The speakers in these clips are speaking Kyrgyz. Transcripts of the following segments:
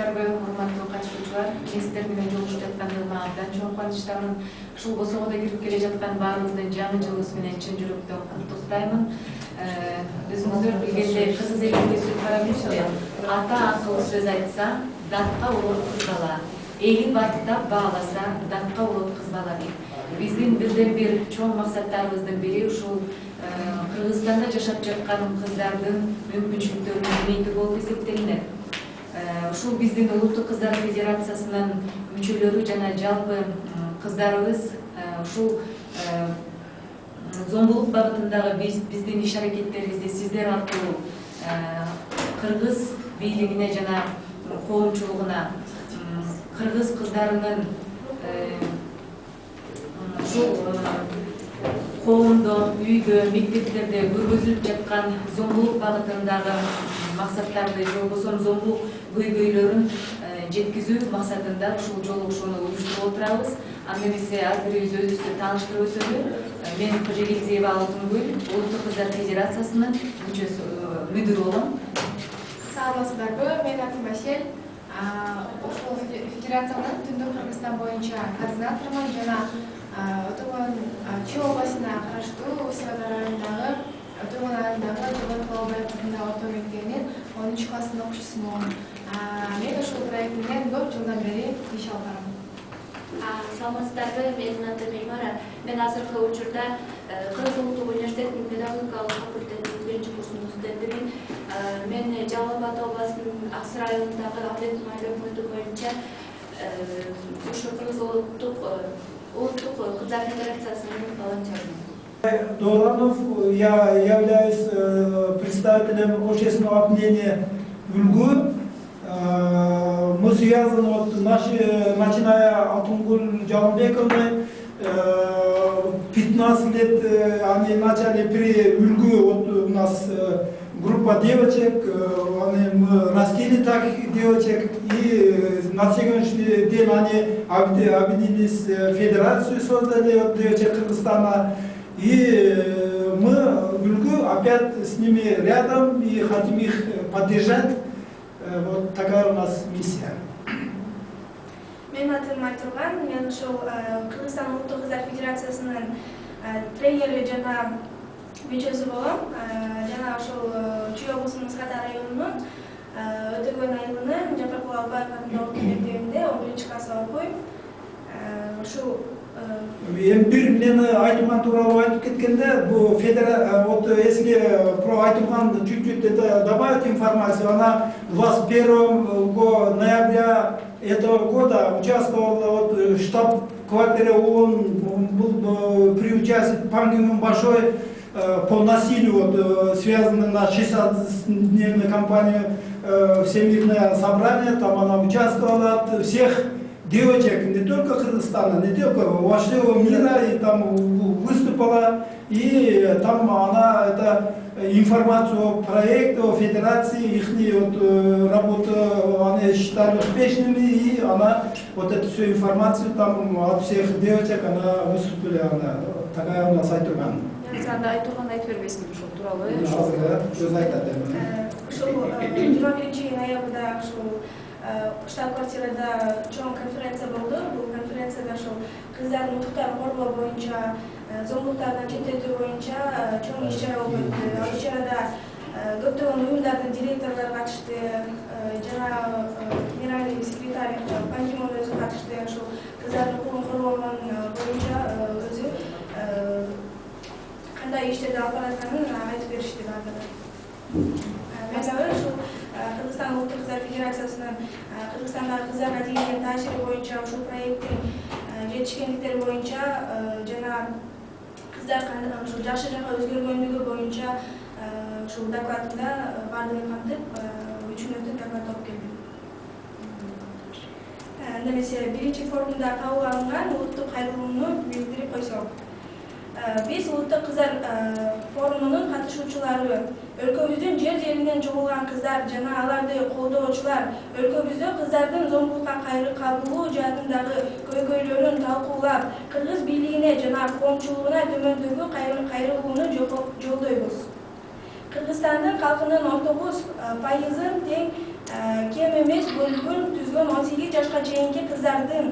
саламатсыздарбы, урматтуу катышуучулар. Мен сиздер менен жолугушуп жаткандыгыма абдан чоң кубанычтамын. Ушул босоого да кирип келе жаткан баарыбыздын жаңы жылыбыз менен чын жүрөктөн куттуктаймын. Өзүңүздөр билгендей, кызы элге сүт карамышты. Ата акыл сөз айтса, датка улут кыз бала. Эли баттап бааласа, датка улут кыз бала дейт. Биздин бирден бир чоң максаттарыбыздын бири ушул Кыргызстанда жашап жаткан кыздардын мүмкүнчүлүктөрүнүн кеңейтүү болуп эсептелинет. Ушул биздин Улуттук кыздар федерациясынын мүчөлөрү жана жалпы кыздарыбыз ушул зомбулук багытындагы биздин иш аракеттерибизди сиздер аркылуу кыргыз бийлигине жана коомчулугуна кыргыз кыздарынын ушул коомдо, үйдө, мектептерде көргөзүлүп жаткан зомбулук багытындагы максаттарды же болбосо зомбулук көйгөйлөрүн жеткизүү максатында ушул жолугушууну уюштуруп отурабыз. Анда эмесе ар бирибиз өзүбүздү тааныштырып өтөлү. Мен Кожегелдиева Алтынгүл, Улуттук кыздар федерациясынын мүдүрү болом. Саламатсыздарбы, мен атым Асель. Ошол федерациянын Түндүк Кыргызстан боюнча координаторумун жана Өтөгөн Чүй областына караштуу Сырдар районундагы Өтөгөн айылындагы Жогорку Албаев атындагы орто мектебинин 10 класстын окуучусумун. Мен ушул проект менен көп жылдан бери иш алып барам. Саламатсыздарбы, менин атым Эльмара. Мен азыркы учурда Кыргыз Улуттук университетинин педагогикалык факультетинин 1-курсунун студентимин. Мен Жалал Абад областынын Аксы районундагы Абдет Майлы өкмөтү боюнча ушу Кыргыз Улуттук кыздар федерациясынын волонтерумун. Доронов, я являюсь представителем общественного объединения «Ульгу». Мы связаны, начиная от Алтынгуль Джаланбековны, 15 лет они начали при Ульгу, вот у нас группа девочек, мы растили таких девочек, и на сегодняшний день они объединились, федерацию создали от девочек Кыргызстана, и мы в Ульгу опять с ними рядом и хотим их поддержать. Вот такая у нас миссия. Мен атым Айтурган, мен ушул Кыргызстан Улуттук кыздар федерациясынын тренери жана мүчөсү болом. Жана ошол Чүй облусунун Сырдар районунун Өтөгөн айылынын Жапаркул Албаев атындагы орто мектебинде 11-класс окуйм. Ушул Бир мен Айтурган тууралуу айтып кеткенде, бу вот если про Айтурган чуть-чуть добавить информацию, она 21 ноября этого года участвовала в штаб-квартире ООН, был при участии Пан Ги Мун большой по насилию, связанной на 60-дневную кампанию Всемирное собрание, там она участвовала от всех девочек, не только Кыргызстана, не только во всего мира, и там выступала, и там она это информацию о проекте, о федерации, их вот, работу они считали успешными, и она вот эту всю информацию там от всех девочек она выступила, она такая у нас Айтурган. Айтурган айтып бербесин ушул тууралуу. Сөз айтат. ушул 21-ноябрда ушул штаб-квартирада чоң конференция болду. Бул конференцияда ушул кыздардын укуктарын коргоо боюнча, зомбулуктардан четтетүү боюнча чоң иш-чара болуп өттү. Ал иш-чарада көптөгөн уюмдардын директорлору катышты, жана генеральный секретарь Пан Ги Мун өзү катышты. Ушул кыздардын укугун коргоонун боюнча өзү кандай иштерди алып баратканын айтып беришти баардыгы. Мен ушул Кыргызстан Улуттук кыздар федерациясынын Кыргызстандагы кыздарга тийген таасири боюнча, ушул проекттин жетишкендиктери боюнча жана кыздар ушул жакшы жакка өзгөргөндүгү боюнча ушул докладында баардыгын камтып, 3 мүнөттүк доклад алып келдим. Анда эмесе биринчи форумда кабыл алынган улуттук кайрылууну билдирип койсок. Биз Улуттук кыздар форумунун катышуучулары, өлкөбүздүн жер-жеринен жоголгон кыздар жана аларды колдоочулар, өлкөбүздө кыздардын зомбулукка кабылуу жаатындагы көйгөйлөрүн талкуулап, кыргыз бийлигине жана коомчулугуна төмөндөгү кайрылууну жолдойбуз. Кыргызстандын калкынын 19% тең кем эмес бөлүгүн жүргөн 18 жашка чейинки кыздардын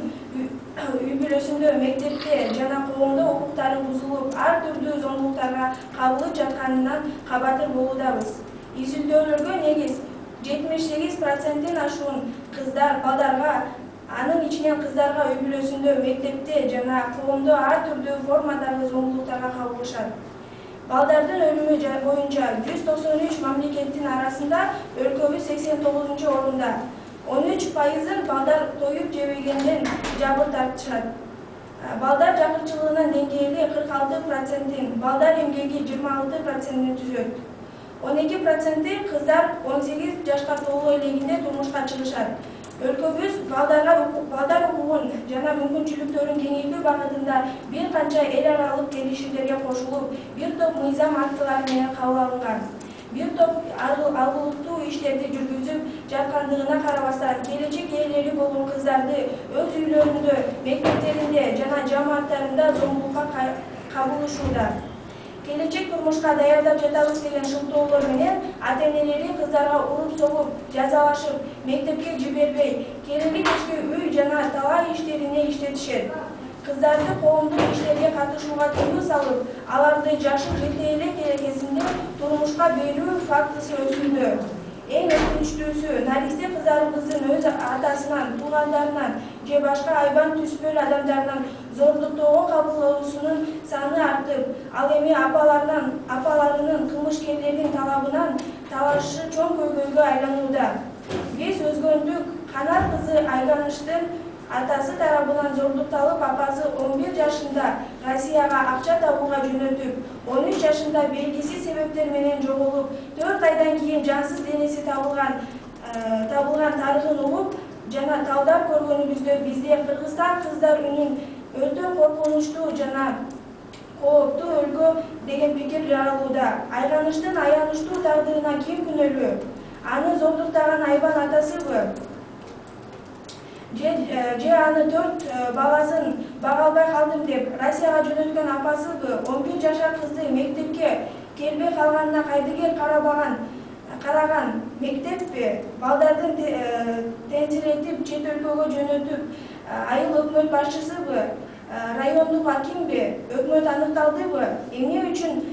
үй бүлөсүндө, мектепте жана коомдо укуктары бузулуп, ар түрдүү зомбулуктарга кабылып жатканынан кабатыр болуудабыз. Изилдөөлөргө негиз 78%-тен ашуун кыздар, балдарга, анын ичинен кыздарга үй бүлөсүндө, мектепте жана коомдо ар түрдүү формадагы зомбулуктарга кабылышат. Балдардын өлүмү боюнча 193 мамлекеттин арасында өлкөбүз 89-орунда. 13%-ын балдар тоюп жебегенден жабыр тартышат. Балдар жакырчылыгынын деңгээли 46%, балдар эмгеги 26%-н түзөт. 12%-и кыздар 18 жашка толуу элегинде турмушка чыгышат. Өлкөбүз балдар укугун жана мүмкүнчүлүктөрүн кеңейтүү багытында бир канча эл аралык келишимдерге кошулуп, бир топ мыйзам актылары менен кабыл алынган. Бир топ алгылыктуу иштерди жүргүзүп жаткандыгына карабастан, келечек ээлери болгон кыздарды өз үйлөрүндө, мектептеринде жана жамааттарында зомбулукка кабылышууда. Келечек турмушка даярдап жатабыз деген шылтоолор менен ата-энелери кыздарга уруп согуп, жазалашып, мектепке жибербей, кереги кечки үй жана талаа иштерине иштетишет. Кыздарды коомдук иштерге катышууга тыюу салып, аларды жашы жете эле керекесинде турмушка берүү фактысы өсүүдө. Эң өкүнүчтүүсү, наристе кыздарыбыздын өз атасынан, туугандарынан же башка айбан түспөл адамдардан зордуктоого кабылуусунун саны артып, ал эми апаларынын кылмышкерлердин талабынан талашы чоң көйгөйгө айланууда. Биз өзгөндүк Канар кызы Айганыштын атасы тарабынан зордукталып, апасы 11 жашында Россияга акча табууга жөнөтүп, 13 жашында белгисиз себептер менен жоголуп, 4 айдан кийин жансыз денеси табылган тарыхын угуп жана талдап көргөнүбүздө бизде Кыргызстан кыздар үнүн өтө коркунучтуу жана кооптуу өлкө деген пикир жаралууда. Айганыштын аянычтуу тагдырына ким күнөөлүү? Аны зордуктаган айбан атасыбы? Же аны 4 баласын бага албай калдым деп Россияга жөнөткөн апасыбы? 11 жашар кызды мектепке келбей калганына кайдыгер караган мектеппи? Балдардын тентиретип чет өлкөгө жөнөтүп, айыл өкмөт башчысыбы? Райондук акимби? Өкмөт аныкталдыбы? Эмне үчүн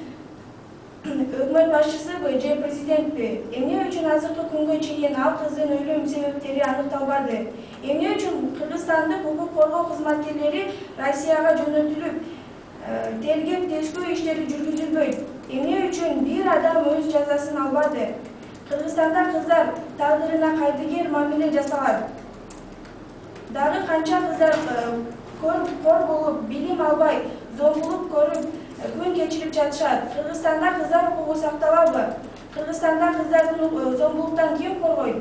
өкмөт башчысыбы же президентпи? Эмне үчүн азыркы күнгө чейин ал кыздын өлүм себептери аныкталбады? Эмне үчүн кыргызстандык укук коргоо кызматкерлери Россияга жөнөтүлүп, тергеп тескөө иштери жүргүзүлбөйт? Эмне үчүн бир адам өз жазасын албады? Кыргызстанда кыздар тагдырына кайдыгер мамиле жасалат. Дагы канча кыздар кор болуп, билим албай, зомбулук көрүп, күн кечирип жатышат. Кыргызстанда кыздар укугу сакталабы? Кыргызстанда кыздардын зомбулуктан ким коргойт?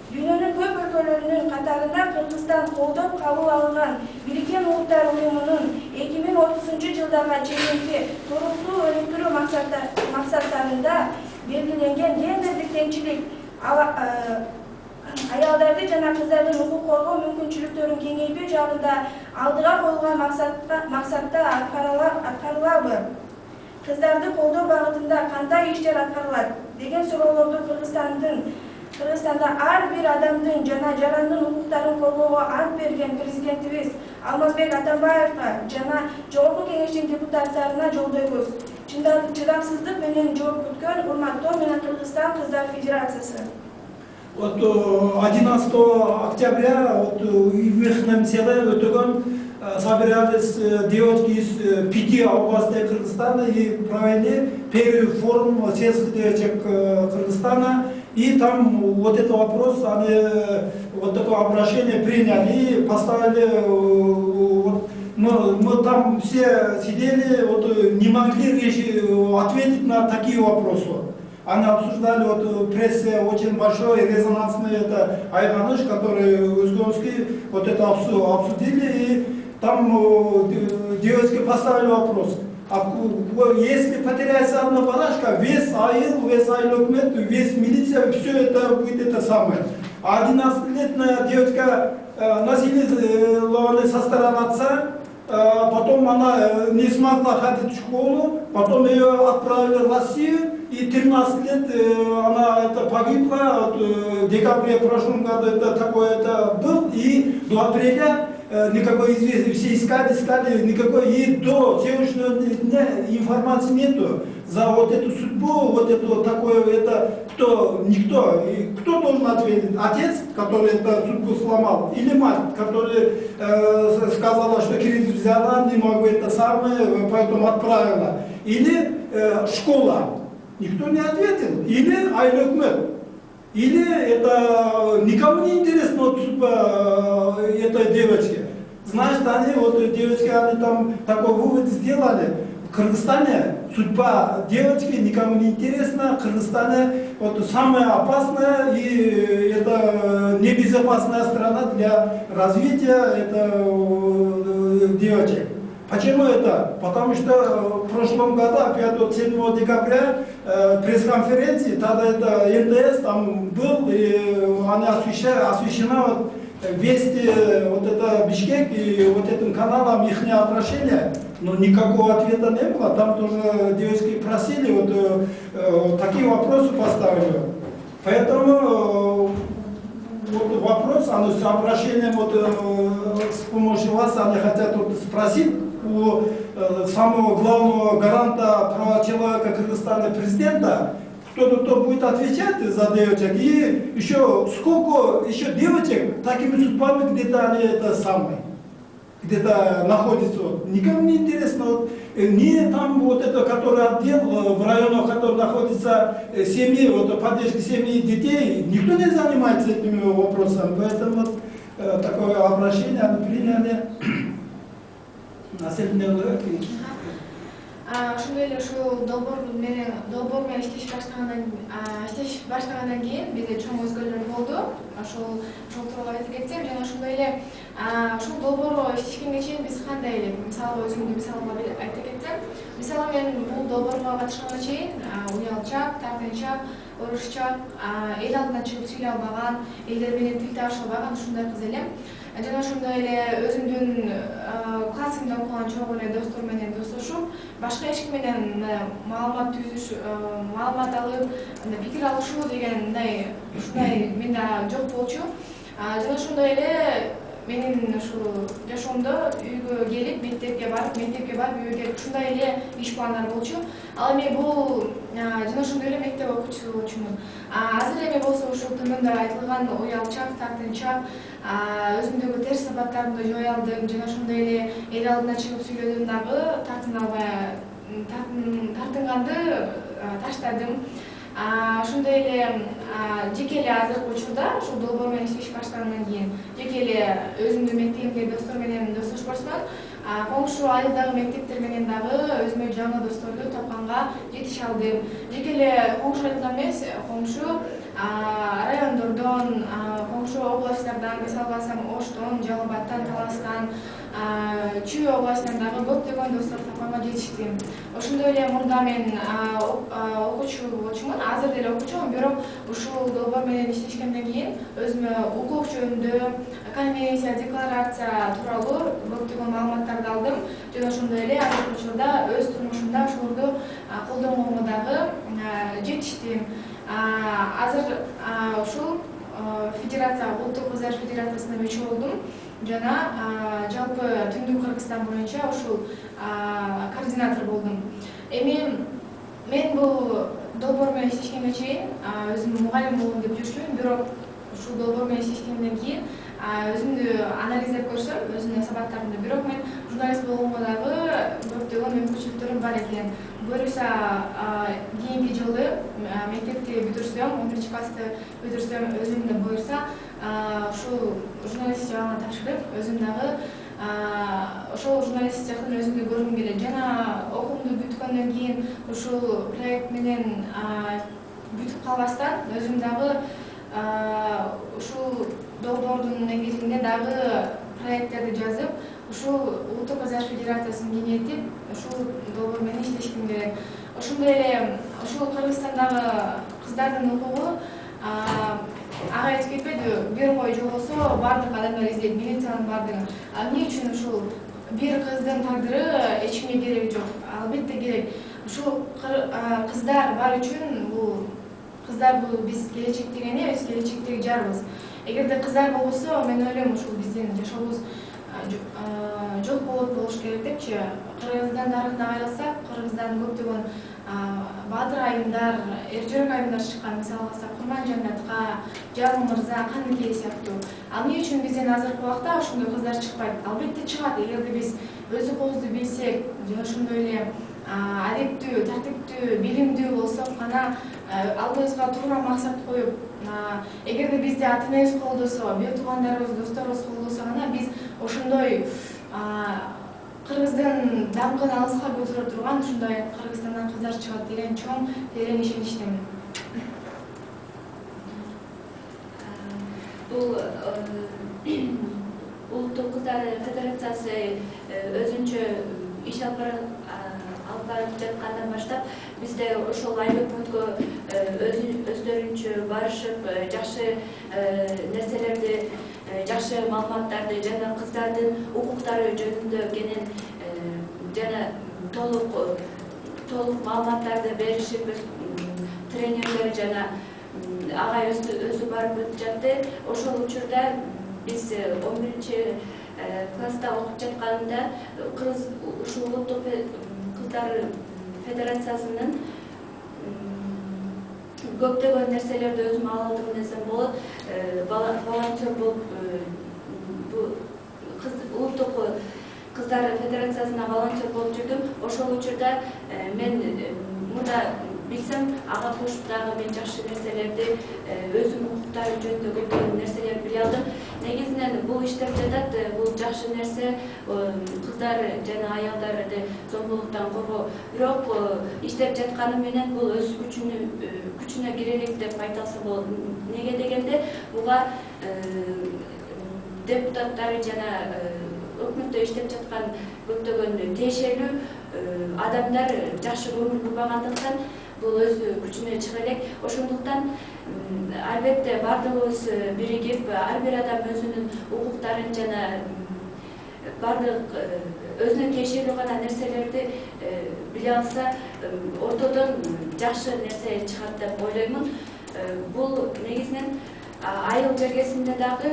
Дүйнөнүн көп өлкөлөрүнүн катарында Кыргызстан колдоп кабыл алынган Бириккен Улуттар Уюмунун 2030-жылдарга чейинки туруктуу өнүктүрүү максаттарында белгиленген гендердик теңчилик, аялдарды жана кыздардын укук коргоо мүмкүнчүлүктөрүн кеңейтүү жагында алдыга коюлган максатта аткарылабы? Кыздарды колдоо багытында кандай иштер аткарылат деген суроолорду Кыргызстанда ар бир адамдын жана жарандын укуктарын коргоого ант берген президентибиз Алмазбек Атамбаевга жана Жогорку Кеңештин депутаттарына жолдойбуз. Чыдамсыздык менен жооп күткөн урматтоо менен Кыргызстан Кыздар Федерациясы. Вот 11 октября их целое өтөгөн собирались девочки из 5 областей Кыргызстана и провели первый форум сельских девочек Кыргызстана. И там вот этот вопрос, они вот такое обращение приняли и поставили, вот, мы там все сидели, вот, не могли ответить на такие вопросы. Они обсуждали, вот в прессе очень большой резонансный это Айганыш, который Узгонский, вот это обсудили, и там девочки поставили вопрос. Если потеряется одна балашка, весь айыл өкмет, весь милиция, все это будет это самое. А 11-летняя девочка насиловали со стороны отца, потом она не смогла ходить в школу, потом ее отправили в Россию, и 13 лет она это погибла, в декабре прошлом году это такое это был. до апреля никакой известия, все искали, никакой, и до сегодняшнего дня информации нету за вот эту судьбу, вот это такое, это кто, никто, и кто должен ответить? Отец, который эту судьбу сломал, или мать, которая сказала, что кредит взяла, не могу это самое, поэтому отправила, или школа, никто не ответил, или айлыкмет. Или это никому не интересно вот, судьба этой девочки. Значит, они, вот девочки, они там такой вывод сделали. В Кыргызстане судьба девочки никому не интересна. В Кыргызстане вот самая опасная и это небезопасная страна для развития девочек. Почему это? Потому что в прошлом году, опять 7 декабря, пресс-конференции, тогда это НДС там был, и она освещена вот, вести вот это Бишкек и вот этим каналом их обращения, но никакого ответа не было. Там тоже девочки просили, вот такие вопросы поставили. Поэтому вот вопрос, оно с обращением вот, с помощью вас, они хотят вот, спросить у самого главного гаранта прав человека Кыргызстана, президента, кто будет отвечать за девочек, и еще сколько еще девочек такими судьбами где-то они это самое, где-то находятся. Никому не интересно, вот, не там вот это, который отдел в районах, который находится семьи, вот, поддержки семьи и детей, никто не занимается этими вопросами, поэтому вот, такое обращение они приняли. Ошондой эле ушул долбоор менен иштеш баштагандан кийин бизде чоң өзгөрүүлөр болду. Ошол тууралуу айтып кетсем, жана ошондой эле ушул долбоорго иштешкенге чейин биз кандай элек, мисалы өзүмдү мисалга айтып кетсем, мисалы мен бул долбоорго катышканга чейин уялчак, тартынчак, орусча, эл алдына чыгып сүйлөй албаган, элдер менен тил табыша албаган ушундай кыз элем. Жана ошондой эле өзүмдүн классымда окуган чоң эле достор менен достошуп, башка эч ким менен маалымат түзүш, маалымат алып, пикир алышуу деген ушундай менде жок болчу. Жана ошондой эле менин ушул жашоомдо үйгө келип, мектепке барып, үйгө келип ушундай эле иш пландар болчу. Ал эми бул жана ошондой эле мектеп окуучусу болчумун. Азыр эми болсо ушул төмөндө айтылган уялчак, тартынчак, өзүмдөгү терс сапаттарымды жой алдым, жана ошондой эле эл алдына чыгып сүйлөдүм дагы, тартынганды таштадым. Ошондой эле жеке эле азыркы учурда ушул долбоор менен иштеш баштагандан кийин жеке эле өзүмдүн мектебимде достор менен достошпосмун. Коңшу айылдагы мектептер менен дагы өзүмө жаңы досторду тапканга жетише алдым. Жеке эле коңшу айылдан эмес, коңшу райондордон, коңшу областтардан, мисалга алсам Оштон, Жалал Абадтан, Таластан, Чүй областынан дагы көптөгөн достор тапканга жетиштим. Ошондой эле мурда мен окуучу болчумун, азыр деле окуучумун, бирок ушул долбоор менен иштешкенден кийин өзүмө укук жөнүндө, конвенция, декларация тууралуу көптөгөн маалыматтарды алдым. Жана ошондой эле азыркы учурда өз турмушумда ошолорду колдонгонго дагы жетиштим. Азыр ушул федерация, Улуттук кыздар федерациясына мүчө болдум. Жана жалпы Түндүк Кыргызстан боюнча ушул координатор болдум. Эми мен бул долбоор менен иштешкенге чейин өзүм мугалим болом деп жүрчүмүн, бирок ушул долбоор менен иштешкенден кийин өзүмдү анализдеп көрсөм, өзүмдүн сабаттарымды, бирок мен журналист болгонго дагы көптөгөн мүмкүнчүлүктөрүм бар экен. Буюрса кийинки жылы мектепти бүтүрсөм, 11-классты бүтүрсөм, өзүмдө буюрса ушул журналист жагына тапшырып, өзүм дагы ошол журналист жактан өзүмдү көргүм келет. Жана окуумду бүткөндөн кийин ушул проект менен бүтүп калбастан өзүм дагы ушул долбоордун негизинде дагы проекттерди жазып, ушул Улуттук кыздар федерациясын кеңейтип, ушул долбоор менен иштешким керек. Ошондой эле ушул Кыргызстандагы кыздардын укугу ага айтып кетпейби, бир кой жоголсо баардык адамдар издейт, милициянын баардыгы. Эмне үчүн ушул бир кыздын тагдыры эч кимге кереги жок? Албетте керек. Ушул кыздар бар үчүн, бул кыздар бул биз келечектеги эмес, келечектеги жарбыз. эгерде кыздар болбосо мен ойлойм ушул биздин жашообуз жок болуш керек депчи. Кыргызстан тарыхына кайрылсак, Кыргыздан көптөгөн баатыр айымдар, эржөрөк айымдар чыккан. Мисалы алсак Курманжанатка, Жалын мырза, Каныкей сыяктуу. Ал эмне үчүн бизден азыркы убакта ошондой кыздар чыкпайт? Албетте чыгат, эгерде биз өз укугубузду билсек, же ошондой эле адептүү, тартиптүү, билимдүү болсок гана алдыбызга туура максат коюп, эгерде бизди ата-энебиз колдосо, бир туугандарыбыз, досторубуз колдосо гана биз ошондой Кыргыздын даңкын алыска көтөрө турган ушундай Кыргызстандан кыздар чыгат деген чоң терең ишеничтемин. Бул Улуттук кыздар федерациясы өзүнчө иш алып барып жаткандан баштап бизде ошол айыл өкмөткө өздөрүнчө барышып, жакшы нерселерди, жакшы маалыматтарды жана кыздардын укуктары жөнүндө кенен жана толук маалыматтарды беришип, тренингдер жана агай өзү барып өтүп жатты. Ошол учурда биз 11-класста окуп жатканында ушул Улуттук кыздар федерациясынын көптөгөн нерселерди өзүм ала алдым десем болот. Волонтер болуп Улуттук кыздар федерациясына волонтер болуп жүрдүм. Ошол учурда мен мында билсем, ага кошуп дагы мен жакшы нерселерди, өзүм укуктары жөнүндө көптөгөн нерселерди биле алдым. Негизинен бул иштеп жатат, бул жакшы нерсе, кыздар жана аялдарды зомбулуктан коргоо. Бирок иштеп жатканы менен бул өз күчүнө кирелик деп айта алса болот. Неге дегенде, буга депутаттары жана өкмөттө иштеп жаткан көптөгөн тиешелүү адамдар жакшы көңүл бурбагандыктан бул өз күчүнө чыга элек. Ошондуктан албетте бардыгыбыз биригип, ар бир адам өзүнүн укуктарын жана бардык өзүнө тиешелүү гана нерселерди биле алса, ортодон жакшы нерсе чыгат деп ойлоймун. Бул негизинен айыл жергесинде дагы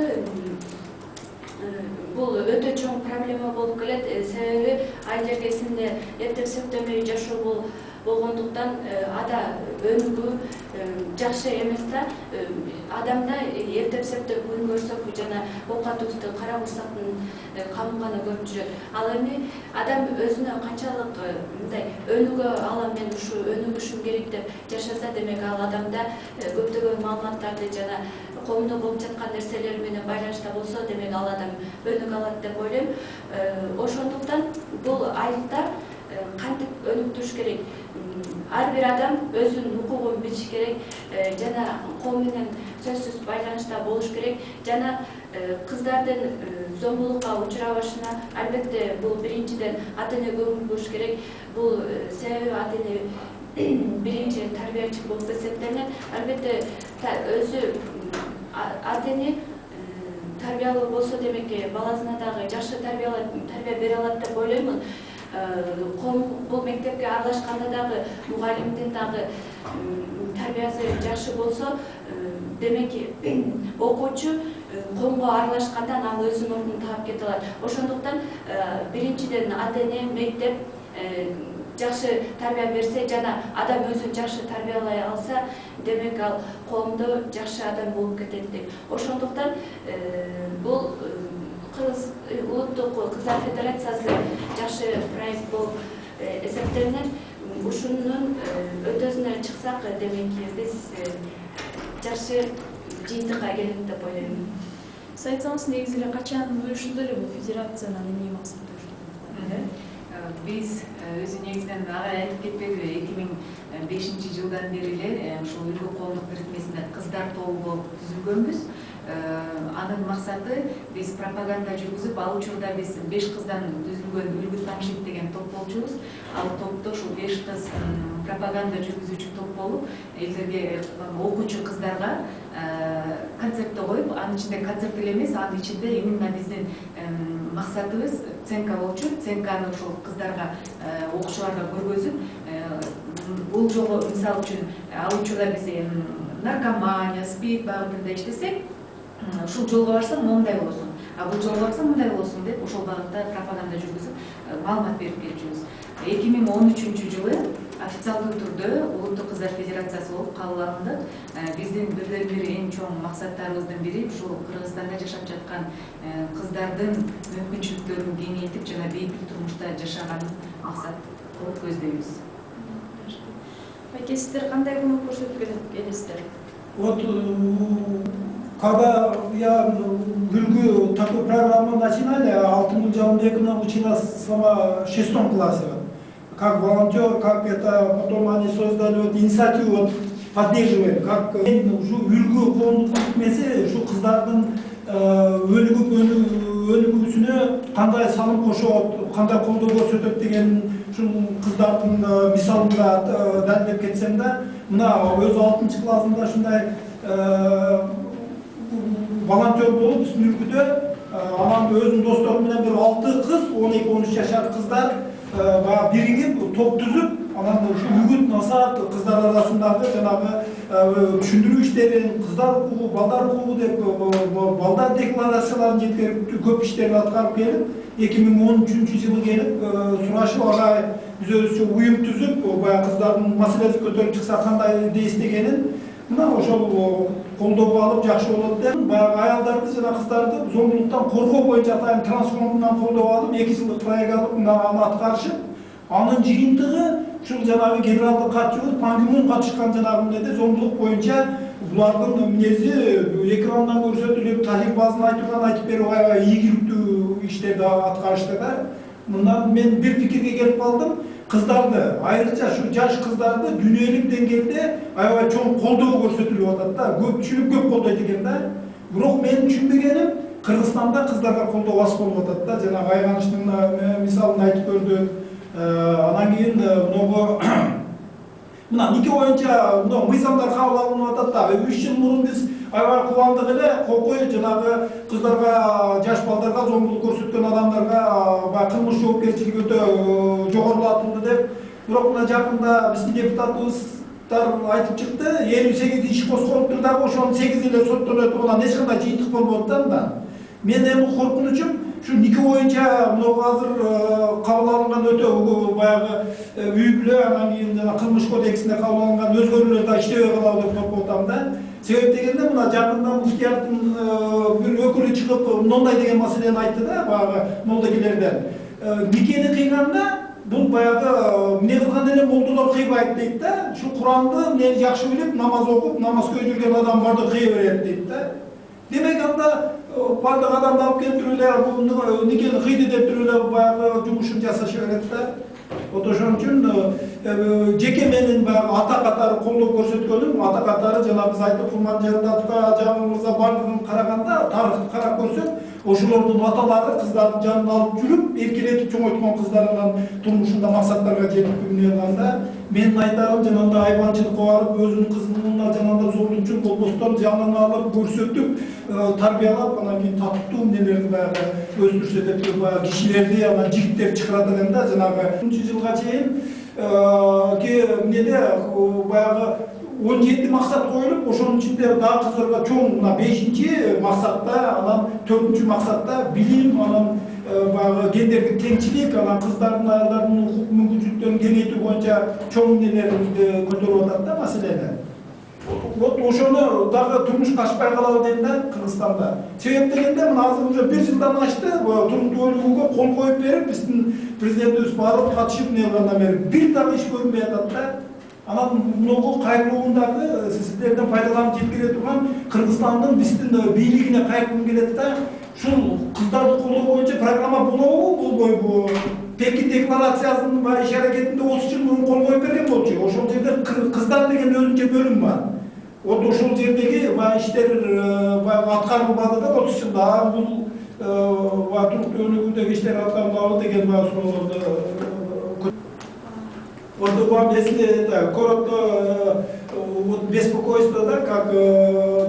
бул өтө чоң проблема болуп келет. Себеби айыл жергесинде эптеп септемей жашоо болгондуктан ада өнүгүү жакшы эмес да. Адамда эптеп септеп күн көрсөк жана оокатыбызды кара курсактын камын гана көрүп жүрөт. Ал эми адам өзүнө канчалык мындай өнүгө алам, мен ушу өнүгүшүм керек деп жашаса, демек ал адамда көптөгөн маалыматтарды жана коомдо болуп жаткан нерселер менен байланышта болсо, демек ал адам өнүгө алат деп ойлойм. Ошондуктан бул айылда кантип өнүктүрүш керек? Ар бир адам өзүнүн укугун билиш керек, жана коом менен сөзсүз байланышта болуш керек, жана кыздардын зомбулукка учурабашына албетте бул биринчиден ата-эне көңүл буруш керек. Бул себеби ата-эне биринчи тарбиячы болуп эсептелинет. Албетте өзү ата-эне тарбиялуу болсо, демек баласына дагы жакшы тарбия бере алат деп ойлоймун. Бул мектепке аралашканда дагы мугалимдин дагы тарбиясы жакшы болсо, демек окуучу коомго аралашкандан ал өзүнүн ордун таап кете алат. Ошондуктан биринчиден ата-эне, мектеп жакшы тарбия берсе жана адам өзүн жакшы тарбиялай алса, демек ал коомдо жакшы адам болуп кетет деп. Ошондуктан бул Улуттук кыздар федерациясы жакшы проект болуп эсептелинет. Ушунун өтөсүнө чыксак, демек биз жакшы жыйынтыкка келет деп ойлойм. Сиз айтсаңыз, негизи эле качан бөлүшүлдү эле бул федерациянын эмне максаты? Биз өзү негизинен ага айтып кетпедиби, 2005-жылдан бери эле ушул Үлгү коомдук бирикмесинде кыздар тобу болуп түзүлгөнбүз. Анын максаты биз пропаганда жүргүзүп, ал учурда биз 5 кыздан түзүлгөн Үлгү Тамшит деген топ болчубуз. Ал топто ушул 5 кыз пропаганда жүргүзүүчү топ болуп, элдерге окуучу кыздарга концертти коюп, анын ичинде концерт эле эмес, анын ичинде именно биздин максатыбыз ценка болчу. Ценканы ушул кыздарга, окуучуларга көргөзүп, бул жолу мисалы үчүн ал учурда биз наркомания, спид багытында иштесек, ушул жолго барсаң моундай болосуң, а бул жолго барсаң мындай болосуң деп ошол багытта пропаганда жүргүзүп маалымат берип келчүбүз. 2013 жылы официалдуу түрдө Улуттук кыздар федерациясы болуп кабыл алындык. Биздин бирден бир эң чоң максаттарыбыздын бири ушул Кыргызстанда жашап жаткан кыздардын мүмкүнчүлүктөрүн кеңейтип жана бейбит турмушта жашаганын максат кылып көздөйбүз. Байке, сиздер кандай көмөк көрсөтүп келесиздер? Вот когда я Гюльгу такую программу начинали, Алтын Жалмбековна училась сама в 6 классе. Как волонтер, как это, потом они создали вот инициативу, вот, поддерживаем, как Гюльгу коомдук месе, ушу кыздардын өлүгүсүнө кандай салым кошот, кандай колдоо көрсөтөт деген ушул кыздардын мисалында далилдеп кетсем да, мына өзү 6 классында ушундай волонтер болуп биздин өлкөдө анан өзүнүн достору менен bir 6 кыз 12-13 жашар кыздар биригип топ түзүп анан ушу үгүт насаат кыздар арасындагы жанагы түшүндүрүү иштерин кыздар укугу балдар укугу деп балдар декларацияларын жеткирип көп иштерди аткарып келип 2013 жылы келип сурашып агай биз өзүбүзчө уюм түзүп баягы кыздардын маселеси көтөрүлүп чыкса кандай эстегенин мына ошол колдоого алып жакшы болот деп баягы аялдарды жана кыздарды зомбулуктан коргоо боюнча атайын трансфондунан колдоого алып 2 жылдык проект алып мына аны аткарышып анын жыйынтыгы ушул жанагы генералдык катчыбыз Пан Ги Мун катышкан жанагы эмнеде зомбулук боюнча булардын эмнеси экрандан көрсөтүлүп тажрыйбасын айтып берип аябай ийгиликтүү иштерди аткарышты да. Мындан мен бир пикирге келип калдым. Кыздарды, айрыкча şu жаш кыздарды дүйнөлүк деңгээлде аябай чоң колдоо көрсөтүлүп атат да. Көпчүлүк көп колдойт экен да. Бирок мен түшүнбөгөнүм Кыргызстанда кыздарга колдоо аз болуп атат да. Жанагы Айганыштын мисалын айтып көрдү. Анан кийин могу мына нике боюнча мыйзамдар кабыл алынып атат да. 3 жыл мурун биз аябай кубандык эле кокой жанагы кыздарга, жаш балдарга зомбулук көрсөткөн адамдарга кылмыш жоопкерчилиги өтө жогорулатылды деп. Бирок мына жакында биздин депутатыбыздар айтып чыкты, 58 иш козголуптур дагы ошонун 8 эле соттолот, анан эч кандай жыйынтык болбойт да мында. Мен эми коркунучум şu нике боюнча мына азыр кабыл алынган өтө баягы үй бүлө анан кийин жана кылмыш кодексине кабыл алынган өзгөрүүлөр да иштебей калабы деп коркуп атам да. Себеп дегенде мына жакында муфтияттын бир өкүлү чыгып мындай деген маселени айтты да, баягы молдагилерден. Никени кыйганда бул баягы эмне кылган эле молдолор кыйбайт дейт да. Şu Куранды эмнени жакшы билип, намаз окуп, намазга жүргөн адам барды кыя берет дейт да. Демек анда бардык адамды алып келип туруп эле бул никени кыйды деп туруп эле баягы жумушун жасаша берет да. Вот ошон үчүн жеке менин баягы ата катары колдоо көрсөткөнүм, ата катары жана биз айттык Курманжандатка жагымызга бардыгын караганда, тарыхты карап көрсөк, ошолордун аталары кыздардын жанына алып жүрүп, эркелетип чоңойткон кыздарынын турмушунда максаттарга жетип кылганда, менин айтарым жанагындай айбанчылыкка барып, өзүнүн кызына жанагындай зомбулукчу болбостон жанына алып көрсөтүп, тарбиялап, анан кийин татыктуу эмнелерди баягы өстүрсө деп баягы кишилерди, анан жигиттерди чыгарат экен да, жанагы жылга чейин эмнеде баягы 17 максат коюлуп, ошонун ичинде дагы кыздарга чоң мына 5-максатта, анан 4-максатта билим, анан баягы гендердик теңчилик, анан кыздардын аялдардын укук мүмкүнчүлүктөрүн кеңейтүү боюнча чоң эмнелерди көтөрүп атат да маселени. Вот ошону дагы турмушка ашпай калабы дейм да Кыргызстанда. Себеп дегенде мына азыр уже 1 жылдан ашты, туруктуу өлүгүүгө кол коюп берип, биздин президентибиз барып катышып эмне кылгандан бери бир дагы иш көрүнбөй атат да. Анан могу кайрылуундагы сиздерден пайдаланып жеткире турган Кыргызстандын биздин бийлигине кайрылгым келет да. Ушул кыздарды колдоо боюнча программа болобу, болбойбу? Пекин декларациясынын иш аракетинде 30 жыл мурун кол коюп берген болчу. Ошол жерде кыздар деген өзүнчө бөлүм бар. Вот ошол жердеги иштер аткарылбады да 30 жылда. Бул туруктуу өлүгүүдөгү иштер аткарылабы деген суроолорду вот вам, если это коротко, вот беспокойство, да, как